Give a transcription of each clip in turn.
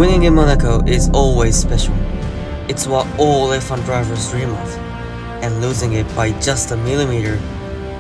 Winning in Monaco is always special. It's what all F1 drivers dream of. And losing it by just a millimeter,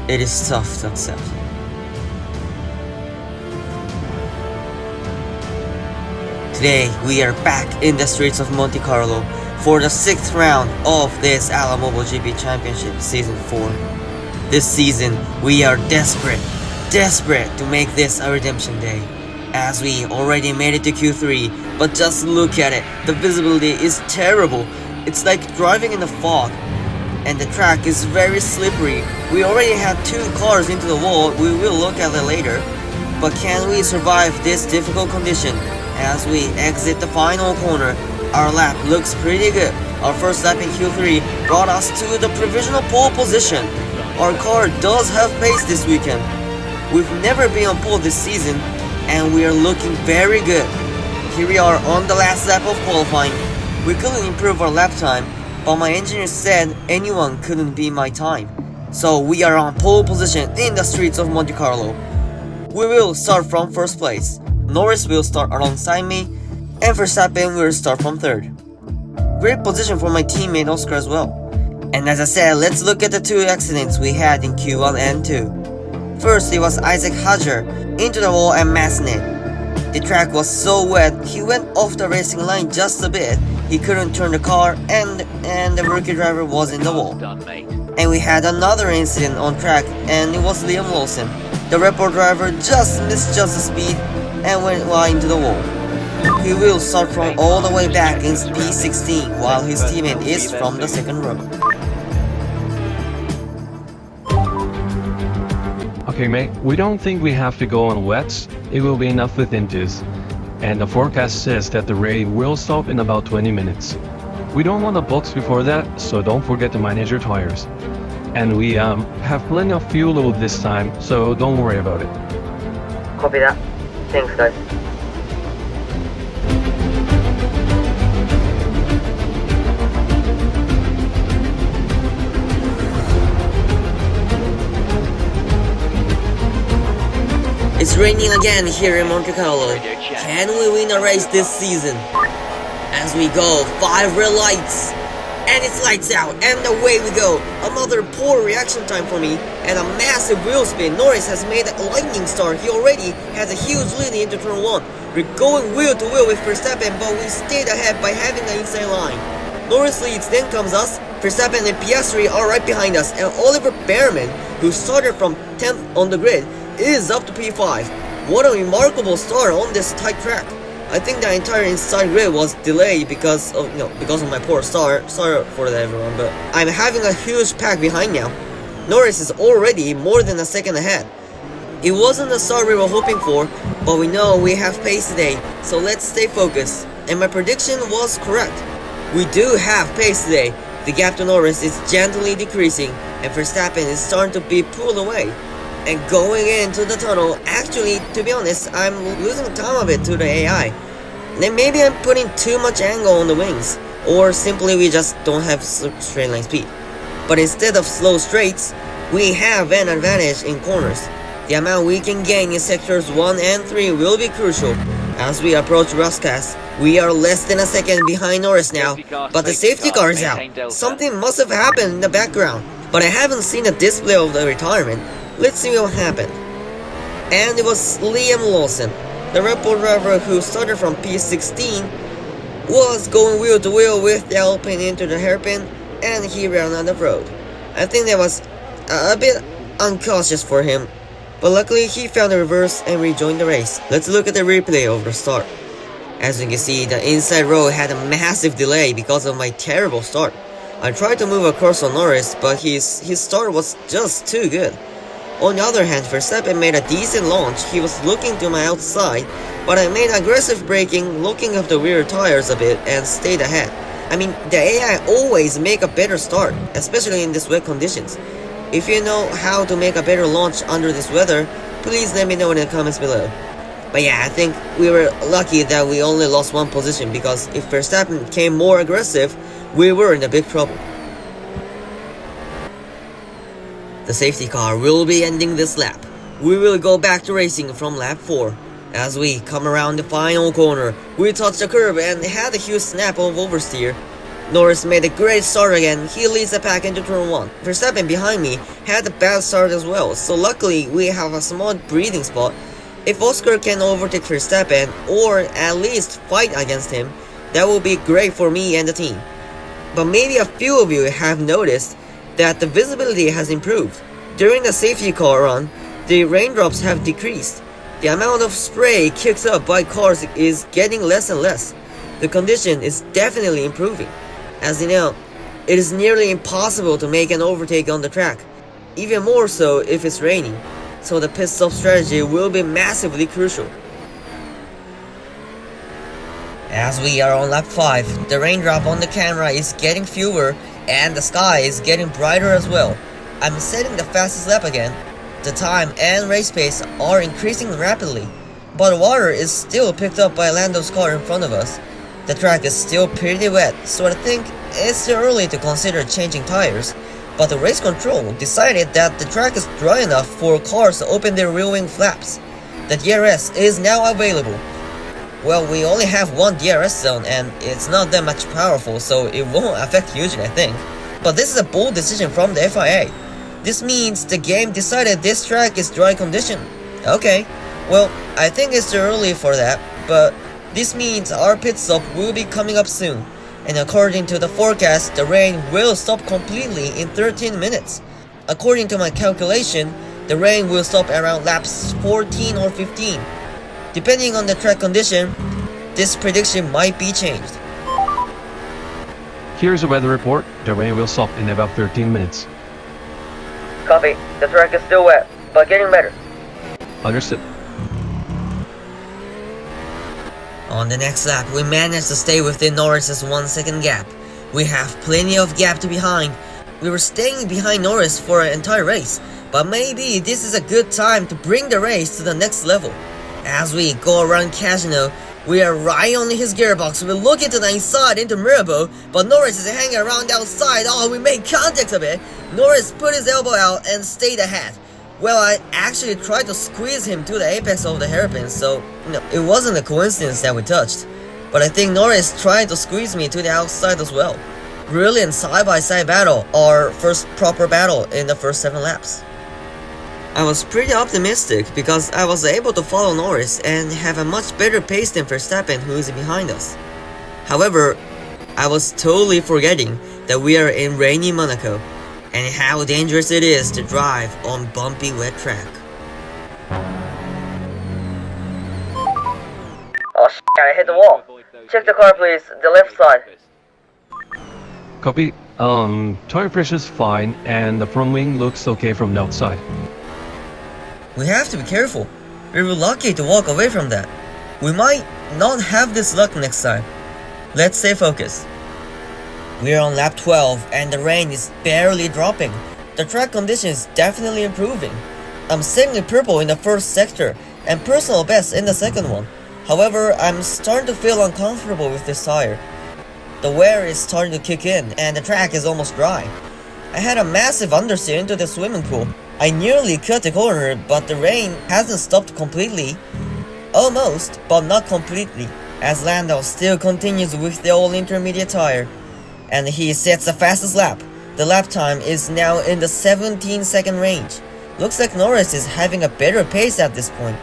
it is tough to accept. Today, we are back in the streets of Monte Carlo for the 6th round of this Alamo GP Championship Season 4. This season, we are desperate to make this a redemption day, as we already made it to Q3, but just look at it, the visibility is terrible. It's like driving in the fog, and the track is very slippery. We already had 2 cars into the wall, we will look at it later, but can we survive this difficult condition? As we exit the final corner, our lap looks pretty good. Our first lap in Q3 brought us to the provisional pole position. Our car does have pace this weekend. We've never been on pole this season, and we are looking very good. Here we are on the last lap of qualifying. We couldn't improve our lap time, but my engineer said anyone couldn't beat my time. So we are on pole position in the streets of Monte Carlo. We will start from first place. Norris will start alongside me, and Verstappen will start from 3rd. Great position for my teammate Oscar as well. And as I said, let's look at the 2 accidents we had in Q1 and 2. First, it was Isaac Hadjar into the wall at Massenet. The track was so wet, he went off the racing line just a bit. He couldn't turn the car, and the rookie driver was in the wall. And we had another incident on track, and it was Liam Lawson. The Red Bull driver just misjudged the speed and went wide into the wall. He will start from all the way back in P16 while his teammate is from the 2nd row. Okay mate, we don't think we have to go on wets, it will be enough with inches. And the forecast says that the rain will stop in about 20 minutes. We don't want to box before that, so don't forget to manage your tires. And we have plenty of fuel load this time, so don't worry about it. Copy that. Thanks guys. It's raining again here in Monte Carlo. Can we win a race this season? As we go, 5 red lights, and it's lights out, and away we go. Another poor reaction time for me, and a massive wheel spin. Norris has made a lightning start. He already has a huge lead into turn 1. We're going wheel to wheel with Verstappen, but we stayed ahead by having the inside line. Norris leads, then comes us. Verstappen and Piastri are right behind us, and Oliver Behrman, who started from 10th on the grid, is up to P5. What a remarkable start on this tight track. I think the entire inside grid was delayed because of my poor start. Sorry for that everyone, but I'm having a huge pack behind now. Norris is already more than a second ahead. It wasn't the start we were hoping for, but we know we have pace today, so let's stay focused. And my prediction was correct. We do have pace today. The gap to Norris is gently decreasing, and Verstappen is starting to be pulled away. And going into the tunnel, actually, to be honest, I'm losing time a bit to the AI. Then maybe I'm putting too much angle on the wings, or simply we just don't have straight line speed. But instead of slow straights, we have an advantage in corners. The amount we can gain in sectors 1 and 3 will be crucial. As we approach Roscas, we are less than a second behind Norris now, but the safety car is out. Something must have happened in the background, but I haven't seen a display of the retirement. Let's see what happened. And it was Liam Lawson, the Red Bull driver who started from P16, was going wheel to wheel with the Alpine into the hairpin, and he ran on the road. I think that was a bit uncautious for him, but luckily he found the reverse and rejoined the race. Let's look at the replay of the start. As you can see, the inside row had a massive delay because of my terrible start. I tried to move across on Norris, but his start was just too good. On the other hand, Verstappen made a decent launch. He was looking to my outside, but I made aggressive braking, looking up the rear tires a bit, and stayed ahead. I mean, the AI always make a better start, especially in these wet conditions. If you know how to make a better launch under this weather, please let me know in the comments below. But yeah, I think we were lucky that we only lost 1 position, because if Verstappen came more aggressive, we were in a big trouble. The safety car will be ending this lap. We will go back to racing from lap 4. As we come around the final corner, we touch the curb and had a huge snap of oversteer. Norris made a great start again. He leads the pack into turn 1. Verstappen behind me had a bad start as well, so luckily we have a small breathing spot. If Oscar can overtake Verstappen or at least fight against him, that will be great for me and the team. But maybe a few of you have noticed that the visibility has improved. During the safety car run, the raindrops have decreased. The amount of spray kicked up by cars is getting less and less. The condition is definitely improving. As you know, it is nearly impossible to make an overtake on the track, even more so if it's raining, so the pit stop strategy will be massively crucial. As we are on lap 5, the raindrop on the camera is getting fewer and the sky is getting brighter as well. I'm setting the fastest lap again. The time and race pace are increasing rapidly, but water is still picked up by Lando's car in front of us. The track is still pretty wet, so I think it's too early to consider changing tires, but the race control decided that the track is dry enough for cars to open their rear wing flaps. The DRS is now available. Well, we only have one DRS zone and it's not that much powerful, so it won't affect hugely, I think. But this is a bold decision from the FIA. This means the game decided this track is dry condition. Okay, well, I think it's too early for that, but this means our pit stop will be coming up soon, and according to the forecast, the rain will stop completely in 13 minutes. According to my calculation, the rain will stop around laps 14 or 15. Depending on the track condition, this prediction might be changed. Here's a weather report. The rain will stop in about 13 minutes. Copy. The track is still wet, but getting better. Understood. On the next lap, we managed to stay within Norris's 1 second gap. We have plenty of gap to behind. We were staying behind Norris for an entire race, but maybe this is a good time to bring the race to the next level. As we go around Casino, we are right on his gearbox. We look into the inside into Mirabeau, but Norris is hanging around outside. Oh, we made contact a bit. Norris put his elbow out and stayed ahead. Well, I actually tried to squeeze him to the apex of the hairpin, so it wasn't a coincidence that we touched. But I think Norris tried to squeeze me to the outside as well. Brilliant side-by-side battle, our first proper battle in the first 7 laps. I was pretty optimistic because I was able to follow Norris and have a much better pace than Verstappen, who is behind us. However, I was totally forgetting that we are in rainy Monaco and how dangerous it is to drive on bumpy wet track. Oh shit, I hit the wall. Check the car please, the left side. Copy. Tire pressure is fine and the front wing looks okay from the outside. We have to be careful. We were lucky to walk away from that. We might not have this luck next time. Let's stay focused. We are on lap 12 and the rain is barely dropping. The track condition is definitely improving. I'm sitting purple in the first sector and personal best in the second one. However, I'm starting to feel uncomfortable with this tire. The wear is starting to kick in and the track is almost dry. I had a massive understeer into the swimming pool. I nearly cut the corner, but the rain hasn't stopped completely. Almost, but not completely, as Lando still continues with the old intermediate tire. And he sets the fastest lap. The lap time is now in the 17-second range. Looks like Norris is having a better pace at this point.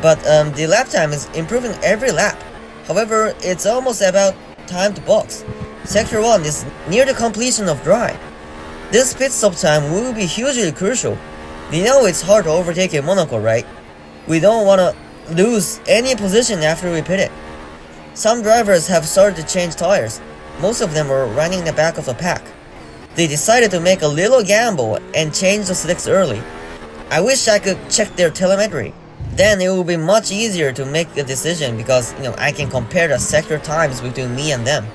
But the lap time is improving every lap. However, it's almost about time to box. Sector 1 is near the completion of dry. This pit stop time will be hugely crucial. We know it's hard to overtake in Monaco, right? We don't want to lose any position after we pit it. Some drivers have started to change tires. Most of them were running in the back of the pack. They decided to make a little gamble and change the slicks early. I wish I could check their telemetry. Then it will be much easier to make a decision because I can compare the sector times between me and them.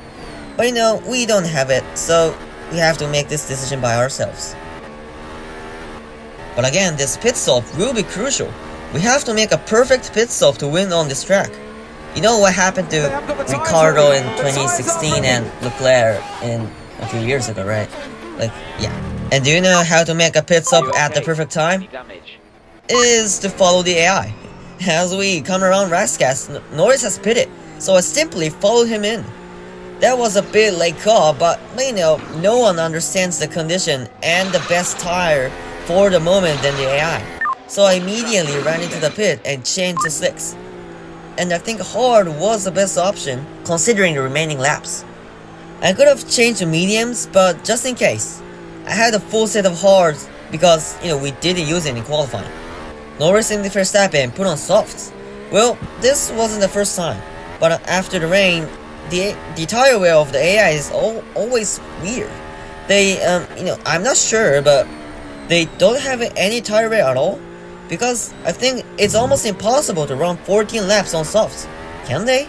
But we don't have it, so we have to make this decision by ourselves. But again, this pit stop will be crucial. We have to make a perfect pit stop to win on this track. You know what happened to Ricciardo in 2016 and Leclerc in a few years ago, right? Yeah. And do you know how to make a pit stop at the perfect time? Is to follow the AI. As we come around Raskas, Norris has pitted, so I simply followed him in. That was a bit late call, but no one understands the condition and the best tire for the moment than the AI. So I immediately ran into the pit and changed to slicks. And I think hard was the best option considering the remaining laps. I could have changed to mediums, but just in case, I had a full set of hards because we didn't use it in qualifying. Norris and Verstappen put on softs. Well, this wasn't the first time, but after the rain, the tire wear of the AI is always weird. They, I'm not sure, but they don't have any tire wear at all, because I think it's almost impossible to run 14 laps on softs. Can they?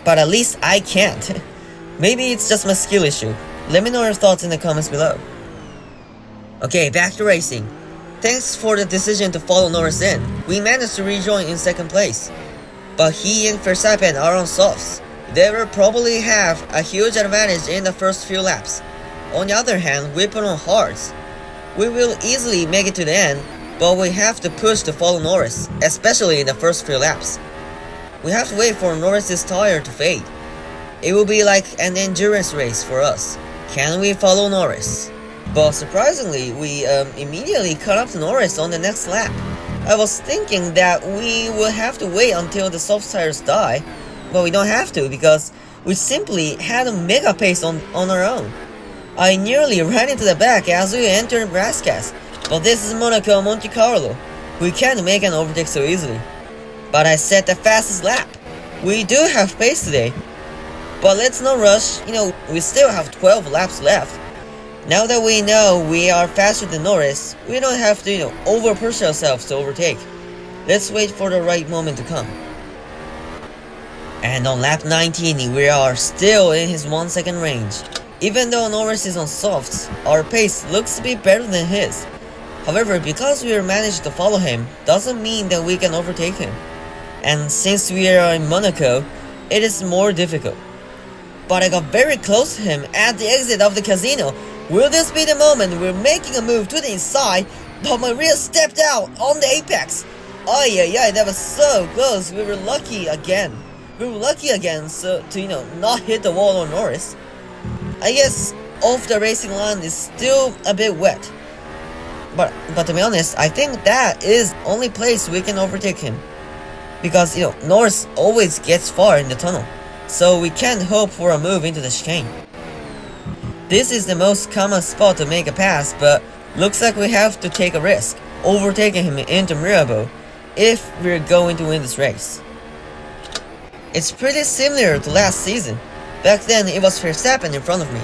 But at least I can't. Maybe it's just my skill issue. Let me know your thoughts in the comments below. Okay, back to racing. Thanks for the decision to follow Norris in. We managed to rejoin in second place. But he and Verstappen are on softs. They will probably have a huge advantage in the first few laps. On the other hand, we put on hards. We will easily make it to the end, but we have to push to follow Norris, especially in the first few laps. We have to wait for Norris's tire to fade. It will be like an endurance race for us. Can we follow Norris? But surprisingly, we immediately caught up to Norris on the next lap. I was thinking that we will have to wait until the soft tires die, but we don't have to because we simply had a mega pace on our own. I nearly ran into the back as we entered Raskas, but this is Monaco Monte Carlo. We can't make an overtake so easily. But I set the fastest lap. We do have pace today. But let's not rush, we still have 12 laps left. Now that we know we are faster than Norris, we don't have to, over-push ourselves to overtake. Let's wait for the right moment to come. And on lap 19, we are still in his 1 second range. Even though Norris is on softs, our pace looks to be better than his. However, because we managed to follow him, doesn't mean that we can overtake him. And since we are in Monaco, it is more difficult. But I got very close to him at the exit of the casino. Will this be the moment we're making a move to the inside, but my rear stepped out on the apex? Ay, that was so close. We were lucky again. So to not hit the wall on Norris. I guess off the racing line is still a bit wet. But to be honest, I think that is only place we can overtake him. Because Norris always gets far in the tunnel. So we can't hope for a move into the chicane. This is the most common spot to make a pass, but looks like we have to take a risk, overtaking him into Mirabeau, if we're going to win this race. It's pretty similar to last season. Back then it was Verstappen in front of me.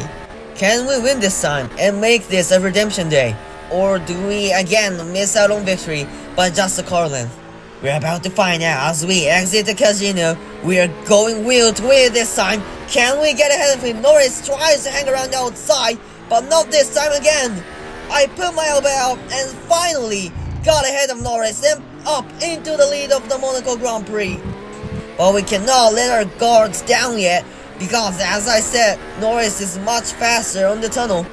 Can we win this time and make this a redemption day? Or do we again miss out on victory by just a car length? We're about to find out as we exit the casino. We are going wheel to wheel this time. Can we get ahead of him? Norris tries to hang around the outside, but not this time again. I put my elbow out and finally got ahead of Norris and up into the lead of the Monaco Grand Prix. But we cannot let our guards down yet, because as I said, Norris is much faster on the tunnel.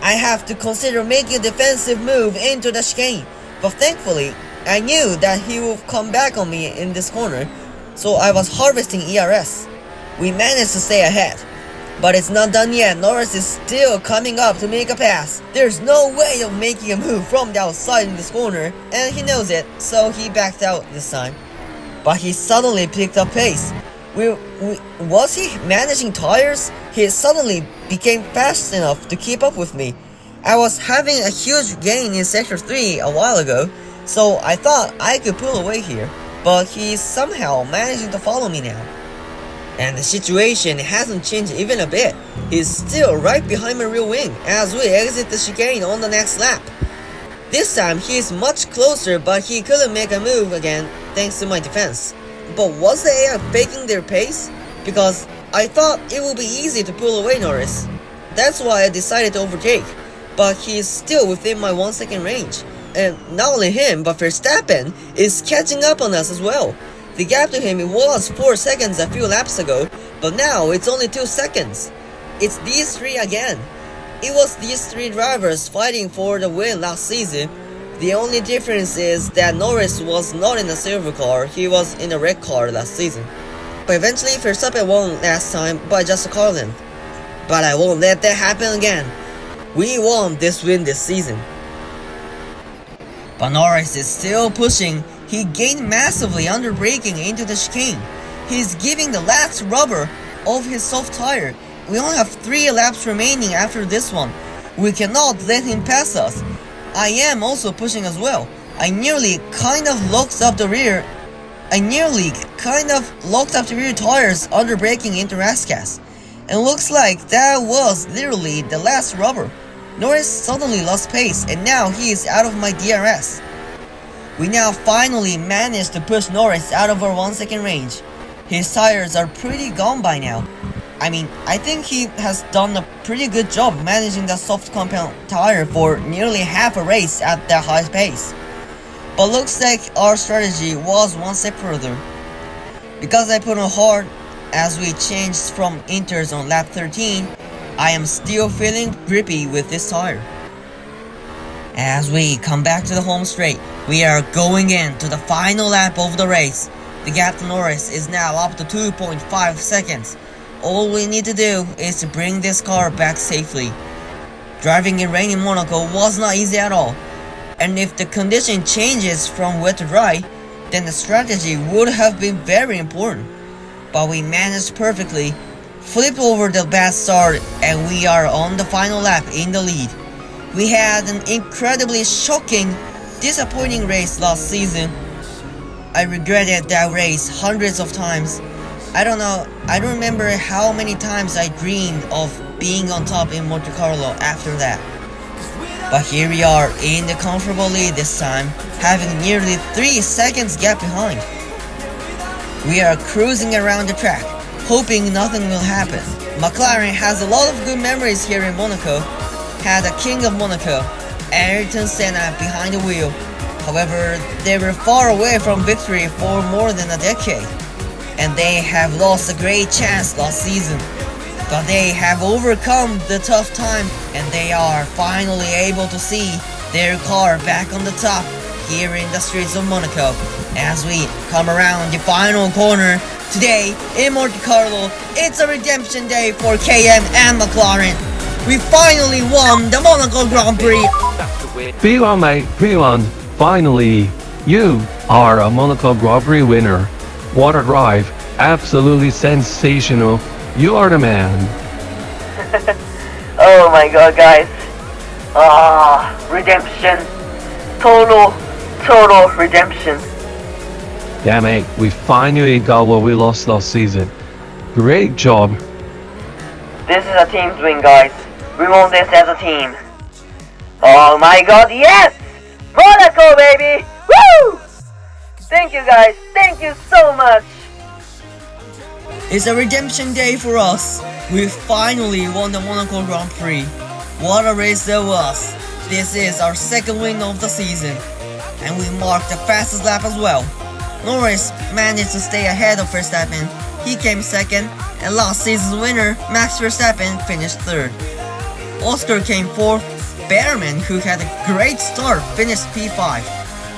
I have to consider making a defensive move into the chicane, but thankfully, I knew that he would come back on me in this corner, so I was harvesting ERS. We managed to stay ahead, but it's not done yet. Norris is still coming up to make a pass. There's no way of making a move from the outside in this corner, and he knows it, so he backed out this time. But he suddenly picked up pace. Was he managing tires? He suddenly became fast enough to keep up with me. I was having a huge gain in sector 3 a while ago, so I thought I could pull away here, but he's somehow managing to follow me now. And the situation hasn't changed even a bit. He's still right behind my rear wing as we exit the chicane on the next lap. This time he is much closer, but he couldn't make a move again thanks to my defense. But was the AI faking their pace? Because I thought it would be easy to pull away Norris. That's why I decided to overtake, but he is still within my 1 second range. And not only him, but Verstappen is catching up on us as well. The gap to him was 4 seconds a few laps ago, but now it's only 2 seconds. It's these three again. It was these three drivers fighting for the win last season. The only difference is that Norris was not in a silver car, he was in a red car last season. But eventually Verstappen won last time by just a car length. But I won't let that happen again. We won this win this season. But Norris is still pushing. He gained massively under braking into the chicane. He's giving the last rubber of his soft tire. We only have 3 laps remaining after this one. We cannot let him pass us. I am also pushing as well. I nearly kind of locked up the rear tires under braking into Rascas. And looks like that was literally the last rubber. Norris suddenly lost pace and now he is out of my DRS. We now finally managed to push Norris out of our 1 second range. His tires are pretty gone by now. I mean, I think he has done a pretty good job managing the soft compound tire for nearly half a race at that high pace. But looks like our strategy was one step further. Because I put on hard as we changed from inters on lap 13, I am still feeling grippy with this tire. As we come back to the home straight, we are going into the final lap of the race. The gap to Norris is now up to 2.5 seconds. All we need to do is to bring this car back safely. Driving in rain in Monaco was not easy at all. And if the condition changes from wet to dry, then the strategy would have been very important. But we managed perfectly, flipped over the bad start, and we are on the final lap in the lead. We had an incredibly shocking, disappointing race last season. I regretted that race hundreds of times. I don't remember how many times I dreamed of being on top in Monte Carlo after that. But here we are in the comfortable lead this time, having nearly 3 seconds gap behind. We are cruising around the track, hoping nothing will happen. McLaren has a lot of good memories here in Monaco. Had a King of Monaco, Ayrton Senna, behind the wheel. However, they were far away from victory for more than a decade. And they have lost a great chance last season. But they have overcome the tough time and they are finally able to see their car back on the top here in the streets of Monaco. As we come around the final corner today in Monte Carlo, it's a redemption day for KM and McLaren. We finally won the Monaco Grand Prix. P1 mate, P1, finally, you are a Monaco Grand Prix winner. What a drive, absolutely sensational. You are the man. Oh my god, guys. Redemption. Total redemption. Yeah mate, we finally got what we lost last season. Great job. This is a team's win, guys. We won this as a team. Oh my god, yes! Monaco, baby! Woo! Thank you, guys. Thank you so much. It's a redemption day for us. We finally won the Monaco Grand Prix. What a race that was. This is our second win of the season. And we marked the fastest lap as well. Norris managed to stay ahead of Verstappen. He came second, and last season's winner, Max Verstappen, finished third. Oscar came fourth. Behrman, who had a great start, finished P5,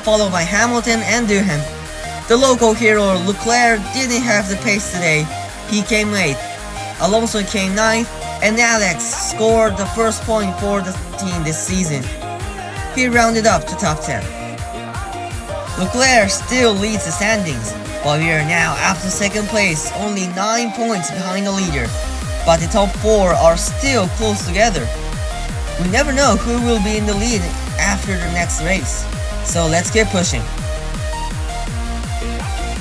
followed by Hamilton and Duhan. The local hero Leclerc didn't have the pace today. He came 8th. Alonso came 9th, and Alex scored the first point for the team this season. He rounded up to top 10. Leclerc still leads the standings, but we are now up to second place, only 9 points behind the leader. But the top 4 are still close together. We never know who will be in the lead after the next race, so let's keep pushing.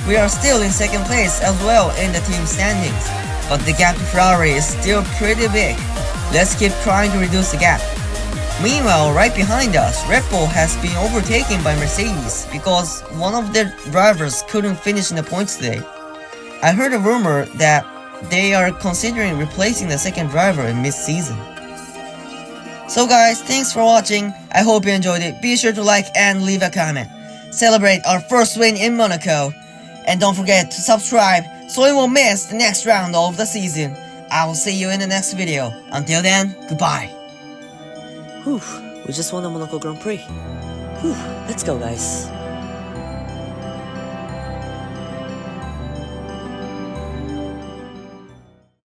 We are still in second place as well in the team standings, but the gap to Ferrari is still pretty big. Let's keep trying to reduce the gap. Meanwhile, right behind us, Red Bull has been overtaken by Mercedes because one of their drivers couldn't finish in the points today. I heard a rumor that they are considering replacing the second driver in mid-season. So guys, thanks for watching. I hope you enjoyed it. Be sure to like and leave a comment. Celebrate our first win in Monaco. And don't forget to subscribe so you won't miss the next round of the season. I will see you in the next video. Until then, goodbye. Whew, we just won the Monaco Grand Prix. Whew, let's go, guys.